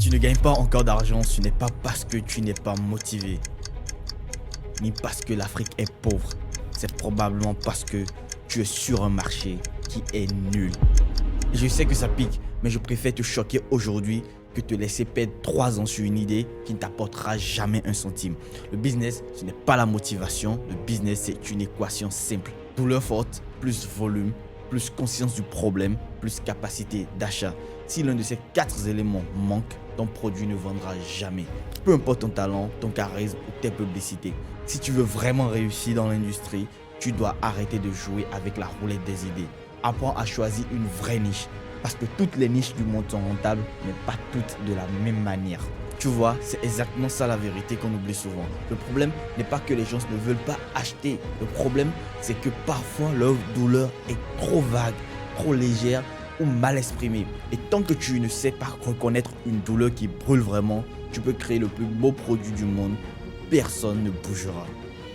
tu ne gagnes pas encore d'argent, ce n'est pas parce que tu n'es pas motivé, ni parce que l'Afrique est pauvre. C'est probablement parce que tu es sur un marché qui est nul. Et je sais que ça pique, mais je préfère te choquer aujourd'hui que te laisser perdre 3 ans sur une idée qui ne t'apportera jamais un centime. Le business, ce n'est pas la motivation. Le business, c'est une équation simple. Douleur forte, plus volume, plus conscience du problème, plus capacité d'achat. Si l'un de ces 4 éléments manque, ton produit ne vendra jamais. Peu importe ton talent, ton charisme ou tes publicités. Si tu veux vraiment réussir dans l'industrie, tu dois arrêter de jouer avec la roulette des idées. Apprends à choisir une vraie niche. Parce que toutes les niches du monde sont rentables, mais pas toutes de la même manière. Tu vois, c'est exactement ça la vérité qu'on oublie souvent. Le problème n'est pas que les gens ne veulent pas acheter. Le problème, c'est que parfois leur douleur est trop vague, trop légère ou mal exprimée. Et tant que tu ne sais pas reconnaître une douleur qui brûle vraiment, tu peux créer le plus beau produit du monde. Personne ne bougera.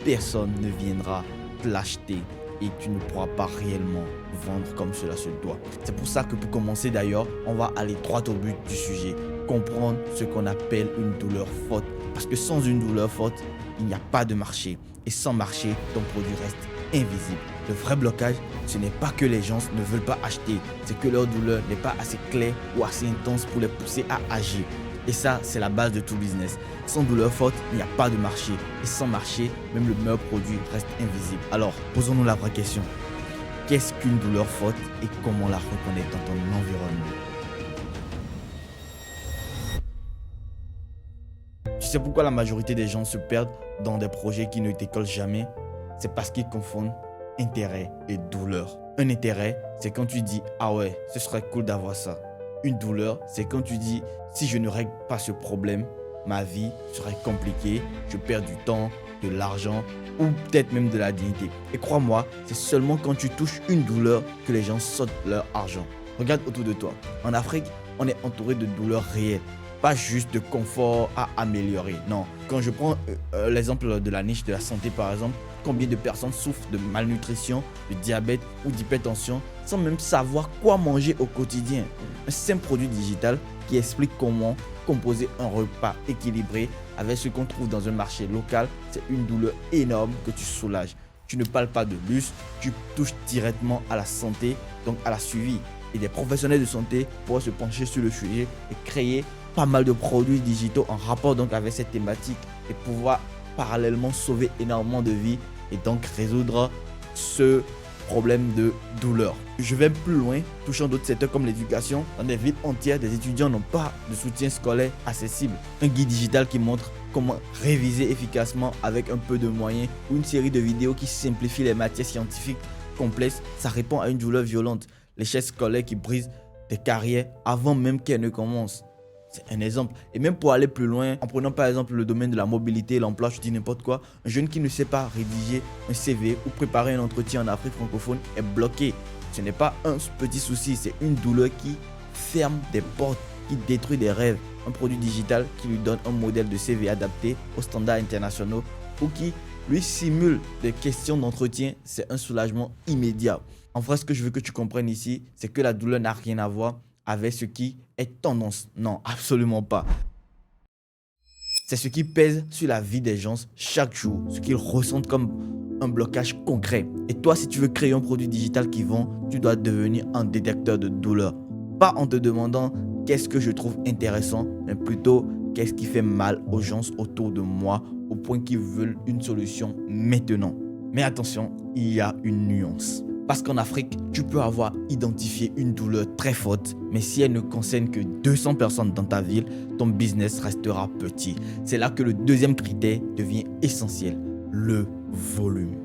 Personne ne viendra te l'acheter. Et tu ne pourras pas réellement vendre comme cela se doit. C'est pour ça que pour commencer d'ailleurs, on va aller droit au but du sujet. Comprendre ce qu'on appelle une douleur forte. Parce que sans une douleur forte, il n'y a pas de marché. Et sans marché, ton produit reste invisible. Le vrai blocage, ce n'est pas que les gens ne veulent pas acheter. C'est que leur douleur n'est pas assez claire ou assez intense pour les pousser à agir. Et ça, c'est la base de tout business. Sans douleur forte, il n'y a pas de marché. Et sans marché, même le meilleur produit reste invisible. Alors, posons-nous la vraie question. Qu'est-ce qu'une douleur forte et comment la reconnaître dans ton environnement? Tu sais pourquoi la majorité des gens se perdent dans des projets qui ne décollent jamais? C'est parce qu'ils confondent intérêt et douleur. Un intérêt, c'est quand tu dis « Ah ouais, ce serait cool d'avoir ça ». Une douleur, c'est quand tu dis « Si je ne règle pas ce problème, ma vie serait compliquée, je perds du temps, de l'argent ou peut-être même de la dignité. » Et crois-moi, c'est seulement quand tu touches une douleur que les gens sautent leur argent. Regarde autour de toi. En Afrique, on est entouré de douleurs réelles. Pas juste de confort à améliorer. Non, quand je prends l'exemple de la niche de la santé par exemple, combien de personnes souffrent de malnutrition, de diabète ou d'hypertension sans même savoir quoi manger au quotidien. Un simple produit digital qui explique comment composer un repas équilibré avec ce qu'on trouve dans un marché local, c'est une douleur énorme que tu soulages. Tu ne parles pas de luxe, tu touches directement à la santé, donc à la suivi. Et des professionnels de santé pourront se pencher sur le sujet et créer pas mal de produits digitaux en rapport donc avec cette thématique et pouvoir parallèlement sauver énormément de vies et donc résoudre ce problème de douleur. Je vais plus loin, touchant d'autres secteurs comme l'éducation. Dans des villes entières, des étudiants n'ont pas de soutien scolaire accessible. Un guide digital qui montre comment réviser efficacement avec un peu de moyens ou une série de vidéos qui simplifient les matières scientifiques complexes, ça répond à une douleur violente. L'échec scolaire qui brise des carrières avant même qu'elles ne commencent. C'est un exemple. Et même pour aller plus loin, en prenant par exemple le domaine de la mobilité, l'emploi, je dis n'importe quoi, un jeune qui ne sait pas rédiger un CV ou préparer un entretien en Afrique francophone est bloqué. Ce n'est pas un petit souci, c'est une douleur qui ferme des portes, qui détruit des rêves. Un produit digital qui lui donne un modèle de CV adapté aux standards internationaux ou qui lui simule des questions d'entretien, c'est un soulagement immédiat. En vrai, ce que je veux que tu comprennes ici, c'est que la douleur n'a rien à voir avec ce qui est tendance. Non, absolument pas. C'est ce qui pèse sur la vie des gens chaque jour, ce qu'ils ressentent comme un blocage concret. Et toi, si tu veux créer un produit digital qui vend, tu dois devenir un détecteur de douleur. Pas en te demandant qu'est-ce que je trouve intéressant, mais plutôt qu'est-ce qui fait mal aux gens autour de moi au point qu'ils veulent une solution maintenant. Mais attention, il y a une nuance. Parce qu'en Afrique, tu peux avoir identifié une douleur très forte, mais si elle ne concerne que 200 personnes dans ta ville, ton business restera petit. C'est là que le deuxième critère devient essentiel, le volume.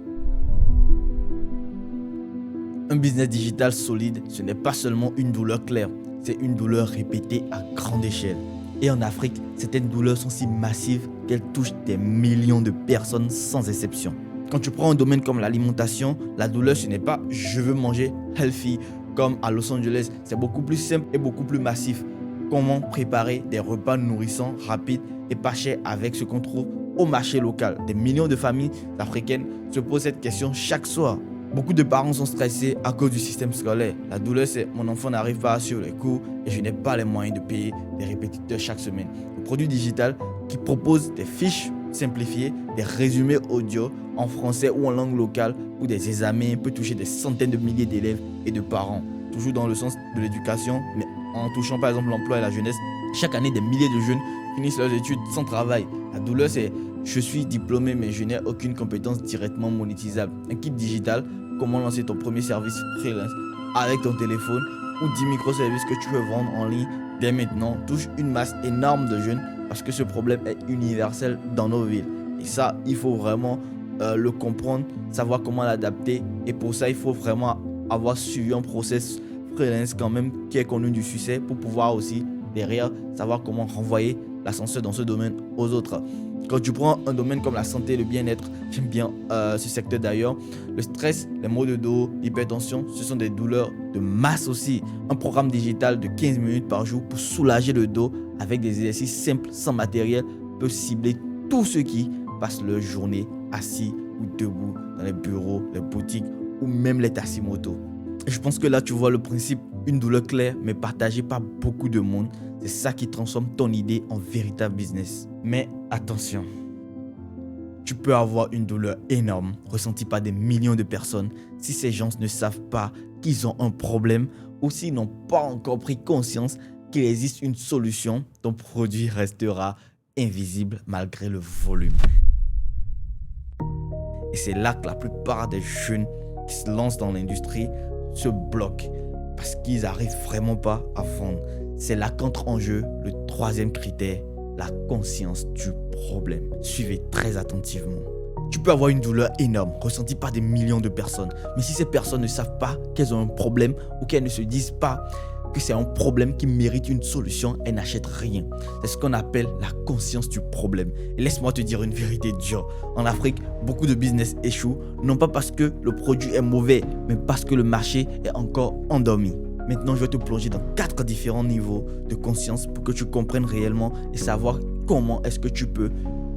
Un business digital solide, ce n'est pas seulement une douleur claire, c'est une douleur répétée à grande échelle. Et en Afrique, certaines douleurs sont si massives qu'elles touchent des millions de personnes sans exception. Quand tu prends un domaine comme l'alimentation, la douleur ce n'est pas « je veux manger healthy » comme à Los Angeles. C'est beaucoup plus simple et beaucoup plus massif. Comment préparer des repas nourrissants, rapides et pas chers avec ce qu'on trouve au marché local. Des millions de familles africaines se posent cette question chaque soir. Beaucoup de parents sont stressés à cause du système scolaire. La douleur, c'est mon enfant n'arrive pas à suivre les cours et je n'ai pas les moyens de payer des répétiteurs chaque semaine. Le produit digital qui propose des fiches simplifiées, des résumés audio en français ou en langue locale pour des examens peut toucher des centaines de milliers d'élèves et de parents. Toujours dans le sens de l'éducation, mais en touchant par exemple l'emploi et la jeunesse. Chaque année, des milliers de jeunes finissent leurs études sans travail. La douleur, c'est je suis diplômé mais je n'ai aucune compétence directement monétisable. Un kit digital, comment lancer ton premier service freelance avec ton téléphone ou 10 microservices que tu veux vendre en ligne dès maintenant touche une masse énorme de jeunes parce que ce problème est universel dans nos villes. Et ça, il faut vraiment le comprendre, savoir comment l'adapter. Et pour ça, il faut vraiment avoir suivi un process freelance quand même qui est connu du succès pour pouvoir aussi derrière savoir comment renvoyer l'ascenseur dans ce domaine aux autres. Quand tu prends un domaine comme la santé et le bien-être, j'aime bien ce secteur d'ailleurs, le stress, les maux de dos, l'hypertension, ce sont des douleurs de masse aussi. Un programme digital de 15 minutes par jour pour soulager le dos avec des exercices simples sans matériel peut cibler tous ceux qui passent leur journée assis ou debout dans les bureaux, les boutiques ou même les taxis-motos. Je pense que là tu vois le principe, une douleur claire mais partagée par beaucoup de monde. C'est ça qui transforme ton idée en véritable business. Mais attention, tu peux avoir une douleur énorme ressentie par des millions de personnes si ces gens ne savent pas qu'ils ont un problème ou s'ils n'ont pas encore pris conscience qu'il existe une solution. Ton produit restera invisible malgré le volume. Et c'est là que la plupart des jeunes qui se lancent dans l'industrie se bloquent parce qu'ils n'arrivent vraiment pas à vendre. C'est là qu'entre en jeu le troisième critère, la conscience du problème. Suivez très attentivement. Tu peux avoir une douleur énorme ressentie par des millions de personnes, mais si ces personnes ne savent pas qu'elles ont un problème ou qu'elles ne se disent pas que c'est un problème qui mérite une solution, elles n'achètent rien. C'est ce qu'on appelle la conscience du problème. Et laisse-moi te dire une vérité dure. En Afrique, beaucoup de business échouent, non pas parce que le produit est mauvais, mais parce que le marché est encore endormi. Maintenant, je vais te plonger dans 4 différents niveaux de conscience pour que tu comprennes réellement et savoir comment est-ce que tu peux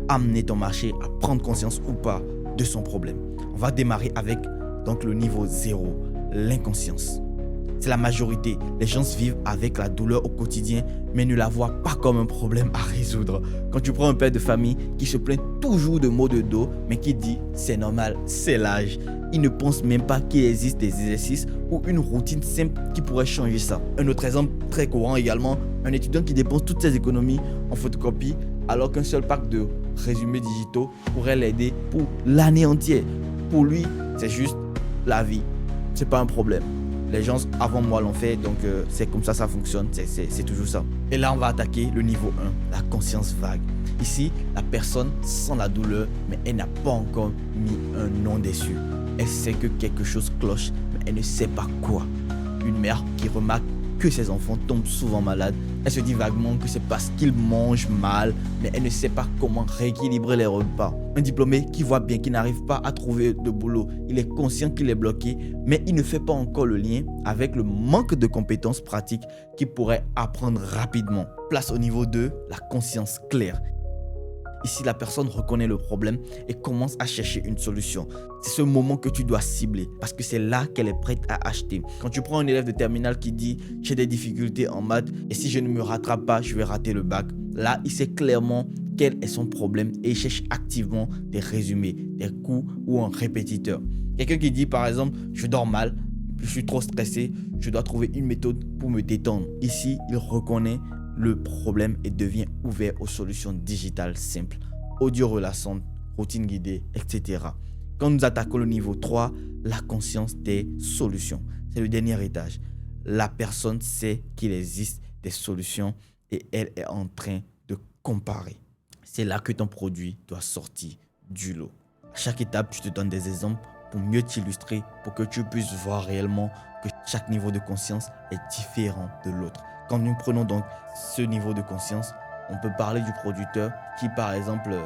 amener ton marché à prendre conscience ou pas de son problème. On va démarrer avec donc le niveau 0, l'inconscience. C'est la majorité. Les gens vivent avec la douleur au quotidien, mais ne la voient pas comme un problème à résoudre. Quand tu prends un père de famille qui se plaint toujours de maux de dos, mais qui dit c'est normal, c'est l'âge. Il ne pense même pas qu'il existe des exercices ou une routine simple qui pourrait changer ça. Un autre exemple très courant également, un étudiant qui dépense toutes ses économies en photocopie alors qu'un seul pack de résumés digitaux pourrait l'aider pour l'année entière. Pour lui, c'est juste la vie. C'est pas un problème. Les gens avant moi l'ont fait, donc c'est comme ça fonctionne, c'est toujours ça. Et là, on va attaquer le niveau 1, la conscience vague. Ici, la personne sent la douleur, mais elle n'a pas encore mis un nom dessus. Elle sait que quelque chose cloche, mais elle ne sait pas quoi. Une mère qui remarque que ses enfants tombent souvent malades, elle se dit vaguement que c'est parce qu'ils mangent mal, mais elle ne sait pas comment rééquilibrer les repas. Un diplômé qui voit bien qu'il n'arrive pas à trouver de boulot, il est conscient qu'il est bloqué, mais il ne fait pas encore le lien avec le manque de compétences pratiques qu'il pourrait apprendre rapidement. Place au niveau 2, la conscience claire. Ici, la personne reconnaît le problème et commence à chercher une solution. C'est ce moment que tu dois cibler parce que c'est là qu'elle est prête à acheter. Quand tu prends un élève de terminale qui dit « j'ai des difficultés en maths et si je ne me rattrape pas, je vais rater le bac », là, il sait clairement quel est son problème et il cherche activement des résumés, des cours ou un répétiteur. Quelqu'un qui dit par exemple « je dors mal, je suis trop stressé, je dois trouver une méthode pour me détendre ». Ici, il reconnaît le problème et devient ouvert aux solutions digitales simples, audio relaxante, routine guidée, etc. Quand nous attaquons le niveau 3, la conscience des solutions. C'est le dernier étage. La personne sait qu'il existe des solutions et elle est en train de comparer. C'est là que ton produit doit sortir du lot. À chaque étape, je te donne des exemples pour mieux t'illustrer, pour que tu puisses voir réellement que chaque niveau de conscience est différent de l'autre. Quand nous prenons donc ce niveau de conscience, on peut parler du producteur qui, par exemple,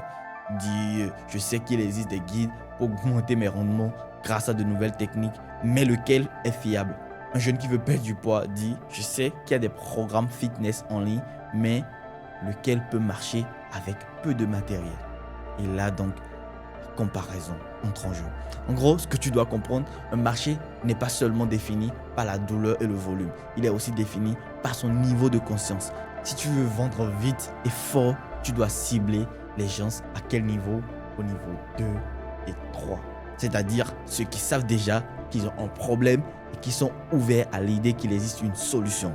dit « je sais qu'il existe des guides pour augmenter mes rendements grâce à de nouvelles techniques, mais lequel est fiable ?» Un jeune qui veut perdre du poids dit « je sais qu'il y a des programmes fitness en ligne, mais lequel peut marcher avec peu de matériel ?» Et là donc, la comparaison entre en jeu. En gros, ce que tu dois comprendre, un marché n'est pas seulement défini par la douleur et le volume. Il est aussi défini par son niveau de conscience. Si tu veux vendre vite et fort, tu dois cibler les gens à quel niveau? Au niveau 2 et 3. C'est-à-dire ceux qui savent déjà qu'ils ont un problème et qui sont ouverts à l'idée qu'il existe une solution.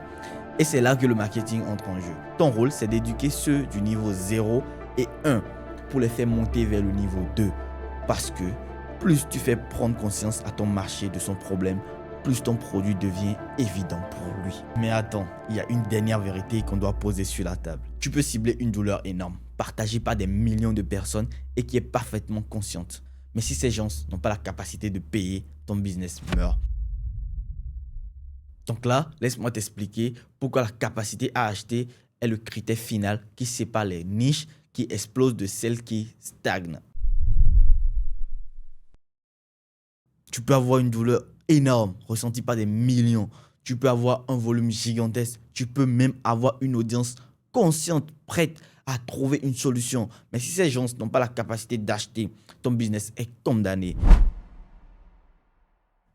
Et c'est là que le marketing entre en jeu. Ton rôle, c'est d'éduquer ceux du niveau 0 et 1 pour les faire monter vers le niveau 2. Parce que plus tu fais prendre conscience à ton marché de son problème, plus ton produit devient évident pour lui. Mais attends, il y a une dernière vérité qu'on doit poser sur la table. Tu peux cibler une douleur énorme, partagée par des millions de personnes et qui est parfaitement consciente. Mais si ces gens n'ont pas la capacité de payer, ton business meurt. Donc là, laisse-moi t'expliquer pourquoi la capacité à acheter est le critère final qui sépare les niches qui explosent de celles qui stagnent. Tu peux avoir une douleur énorme, ressentie par des millions. Tu peux avoir un volume gigantesque. Tu peux même avoir une audience consciente, prête à trouver une solution. Mais si ces gens n'ont pas la capacité d'acheter, ton business est condamné.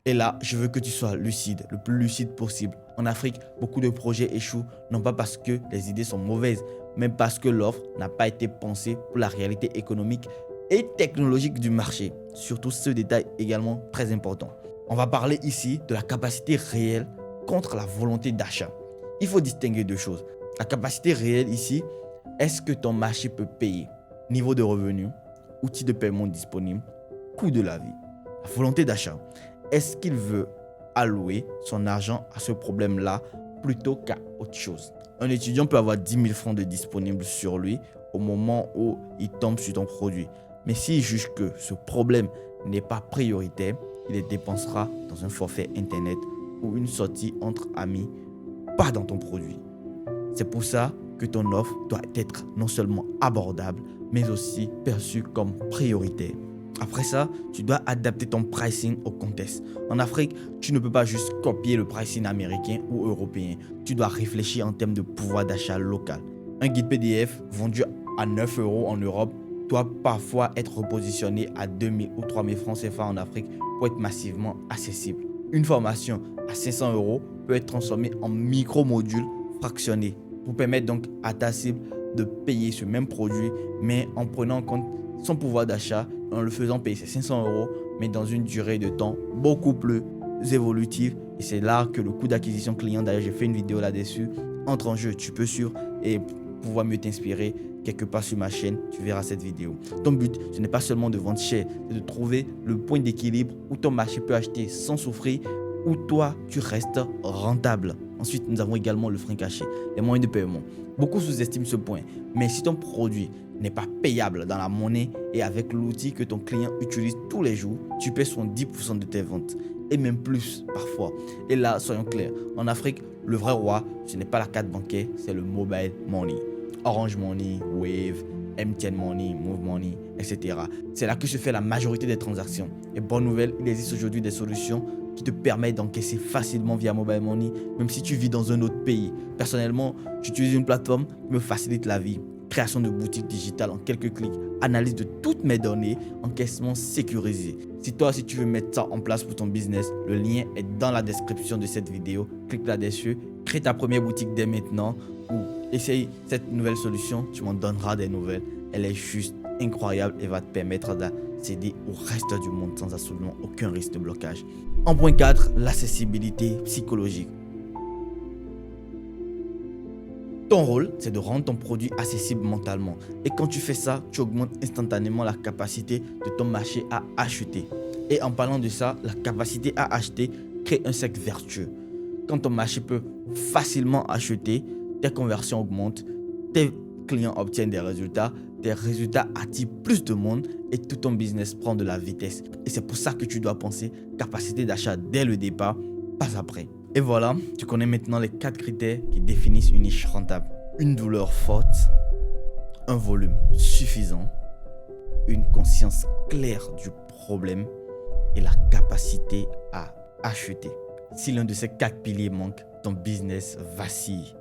Et là, je veux que tu sois lucide, le plus lucide possible. En Afrique, beaucoup de projets échouent, non pas parce que les idées sont mauvaises, mais parce que l'offre n'a pas été pensée pour la réalité économique et technologique du marché. Surtout ce détail également très important. On va parler ici de la capacité réelle contre la volonté d'achat. Il faut distinguer deux choses. La capacité réelle ici, est-ce que ton marché peut payer? Niveau de revenu, outils de paiement disponibles, coût de la vie. La volonté d'achat. Est-ce qu'il veut allouer son argent à ce problème-là plutôt qu'à autre chose? Un étudiant peut avoir 10 000 francs de disponibles sur lui au moment où il tombe sur ton produit. Mais s'il juge que ce problème n'est pas prioritaire, il les dépensera dans un forfait internet ou une sortie entre amis, pas dans ton produit. C'est pour ça que ton offre doit être non seulement abordable, mais aussi perçue comme prioritaire. Après ça, tu dois adapter ton pricing au contexte. En Afrique, tu ne peux pas juste copier le pricing américain ou européen. Tu dois réfléchir en termes de pouvoir d'achat local. Un guide PDF vendu à 9 € en Europe doit parfois être repositionné à 2 000 ou 3 000 francs CFA en Afrique pour être massivement accessible. Une formation à 500 € peut être transformée en micro-modules fractionnés pour permettre donc à ta cible de payer ce même produit, mais en prenant en compte son pouvoir d'achat, en le faisant payer ses 500 €, mais dans une durée de temps beaucoup plus évolutive. Et c'est là que le coût d'acquisition client, d'ailleurs j'ai fait une vidéo là-dessus, entre en jeu. Tu peux suivre et pouvoir mieux t'inspirer quelque part sur ma chaîne, tu verras cette vidéo. Ton but, ce n'est pas seulement de vendre cher, c'est de trouver le point d'équilibre où ton marché peut acheter sans souffrir, où toi, tu restes rentable. Ensuite, nous avons également le frein caché, les moyens de paiement. Beaucoup sous-estiment ce point, mais si ton produit n'est pas payable dans la monnaie et avec l'outil que ton client utilise tous les jours, tu paies 70% de tes ventes et même plus parfois. Et là, soyons clairs, en Afrique, le vrai roi, ce n'est pas la carte bancaire, c'est le mobile money. Orange Money, Wave, MTN Money, Move Money, etc. C'est là que se fait la majorité des transactions. Et bonne nouvelle, il existe aujourd'hui des solutions qui te permettent d'encaisser facilement via Mobile Money, même si tu vis dans un autre pays. Personnellement, j'utilise une plateforme qui me facilite la vie. Création de boutiques digitales en quelques clics, analyse de toutes mes données, encaissement sécurisé. Si tu veux mettre ça en place pour ton business, le lien est dans la description de cette vidéo. Clique là-dessus, crée ta première boutique dès maintenant ou essaye cette nouvelle solution, tu m'en donneras des nouvelles. Elle est juste incroyable et va te permettre d'accéder au reste du monde sans absolument aucun risque de blocage. En point 4, l'accessibilité psychologique. Ton rôle, c'est de rendre ton produit accessible mentalement. Et quand tu fais ça, tu augmentes instantanément la capacité de ton marché à acheter. Et en parlant de ça, la capacité à acheter crée un cercle vertueux. Quand ton marché peut facilement acheter, tes conversions augmentent, tes clients obtiennent des résultats, tes résultats attirent plus de monde et tout ton business prend de la vitesse. Et c'est pour ça que tu dois penser capacité d'achat dès le départ, pas après. Et voilà, tu connais maintenant les 4 critères qui définissent une niche rentable. Une douleur forte, un volume suffisant, une conscience claire du problème et la capacité à acheter. Si l'un de ces 4 piliers manque, ton business vacille.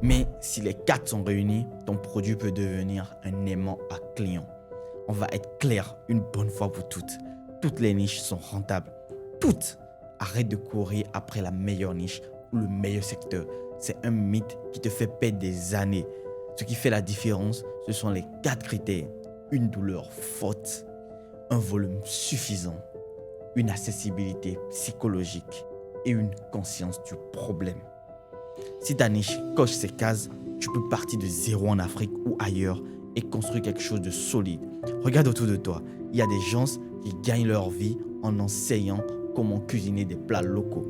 Mais si les 4 sont réunis, ton produit peut devenir un aimant à client. On va être clair une bonne fois pour toutes. Toutes les niches sont rentables. Toutes. Arrête de courir après la meilleure niche ou le meilleur secteur. C'est un mythe qui te fait perdre des années. Ce qui fait la différence, ce sont les 4 critères. Une douleur forte, un volume suffisant, une accessibilité psychologique et une conscience du problème. Si ta niche coche ces cases, tu peux partir de zéro en Afrique ou ailleurs et construire quelque chose de solide. Regarde autour de toi, il y a des gens qui gagnent leur vie en enseignant comment cuisiner des plats locaux.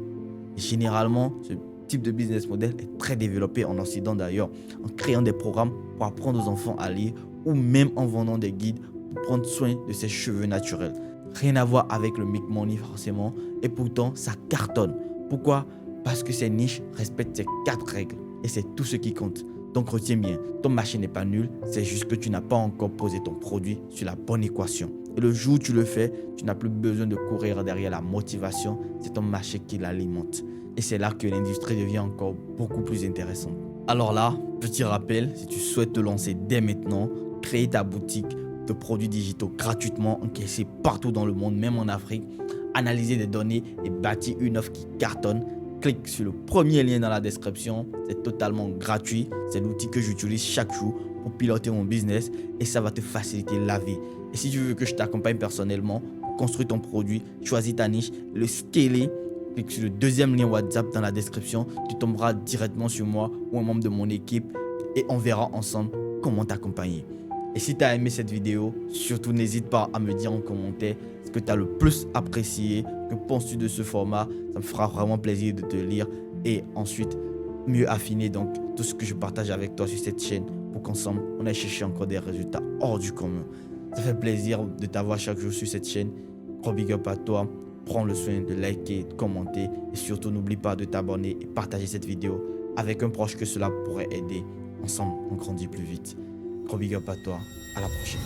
Et généralement, ce type de business model est très développé en Occident d'ailleurs, en créant des programmes pour apprendre aux enfants à lire ou même en vendant des guides pour prendre soin de ses cheveux naturels. Rien à voir avec le make money forcément, et pourtant ça cartonne. Pourquoi ? Parce que ces niches respectent ces 4 règles et c'est tout ce qui compte. Donc retiens bien, ton marché n'est pas nul, c'est juste que tu n'as pas encore posé ton produit sur la bonne équation. Et le jour où tu le fais, tu n'as plus besoin de courir derrière la motivation, c'est ton marché qui l'alimente. Et c'est là que l'industrie devient encore beaucoup plus intéressante. Alors là, petit rappel, si tu souhaites te lancer dès maintenant, créer ta boutique de produits digitaux gratuitement, encaissés partout dans le monde, même en Afrique, analyser des données et bâtir une offre qui cartonne, clique sur le premier lien dans la description, c'est totalement gratuit, c'est l'outil que j'utilise chaque jour pour piloter mon business et ça va te faciliter la vie. Et si tu veux que je t'accompagne personnellement, construis ton produit, choisis ta niche, le scaler, clique sur le deuxième lien WhatsApp dans la description, tu tomberas directement sur moi ou un membre de mon équipe et on verra ensemble comment t'accompagner. Et si tu as aimé cette vidéo, surtout n'hésite pas à me dire en commentaire ce que tu as le plus apprécié, que penses-tu de ce format, ça me fera vraiment plaisir de te lire et ensuite mieux affiner donc tout ce que je partage avec toi sur cette chaîne pour qu'ensemble on aille chercher encore des résultats hors du commun. Ça fait plaisir de t'avoir chaque jour sur cette chaîne. Gros big up à toi, prends le soin de liker, de commenter et surtout n'oublie pas de t'abonner et partager cette vidéo avec un proche que cela pourrait aider. Ensemble on grandit plus vite. Gros big up à toi, à la prochaine.